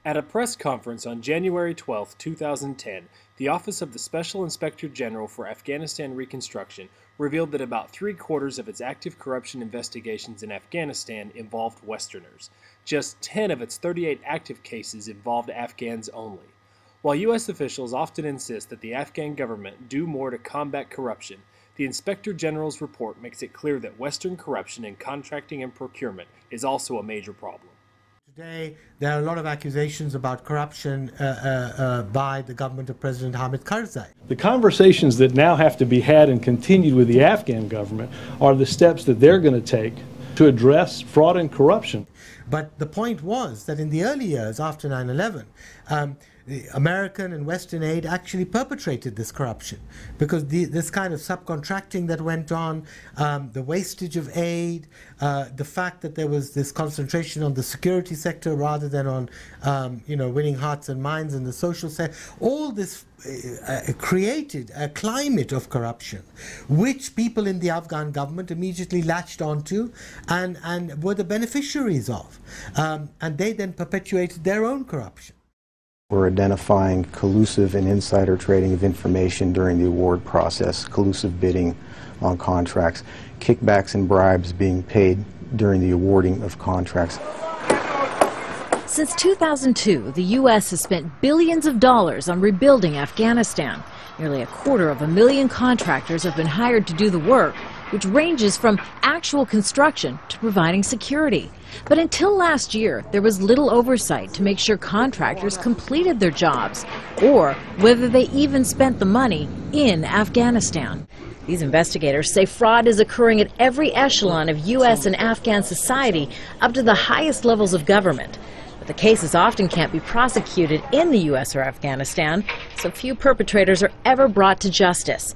At a press conference on January 12, 2010, the Office of the Special Inspector General for Afghanistan Reconstruction revealed that about 3/4 of its active corruption investigations in Afghanistan involved Westerners. Just 10 of its 38 active cases involved Afghans only. While U.S. officials often insist that the Afghan government do more to combat corruption, the Inspector General's report makes it clear that Western corruption in contracting and procurement is also a major problem. Today, there are a lot of accusations about corruption by the government of President Hamid Karzai. The conversations that now have to be had and continued with the Afghan government are the steps that they're going to take to address fraud and corruption. But the point was that in the early years after 9/11, the American and Western aid actually perpetrated this corruption because this kind of subcontracting that went on, the wastage of aid, the fact that there was this concentration on the security sector rather than on, winning hearts and minds in the social sector, all this created a climate of corruption, which people in the Afghan government immediately latched onto and were the beneficiaries of. And they then perpetuated their own corruption. We're identifying collusive and insider trading of information during the award process, collusive bidding on contracts, kickbacks and bribes being paid during the awarding of contracts. Since 2002, the U.S. has spent billions of dollars on rebuilding Afghanistan. Nearly 250,000 contractors have been hired to do the work, which ranges from actual construction to providing security. But until last year, there was little oversight to make sure contractors completed their jobs, or whether they even spent the money in Afghanistan. These investigators say fraud is occurring at every echelon of U.S. and Afghan society, up to the highest levels of government. But the cases often can't be prosecuted in the U.S. or Afghanistan, so few perpetrators are ever brought to justice.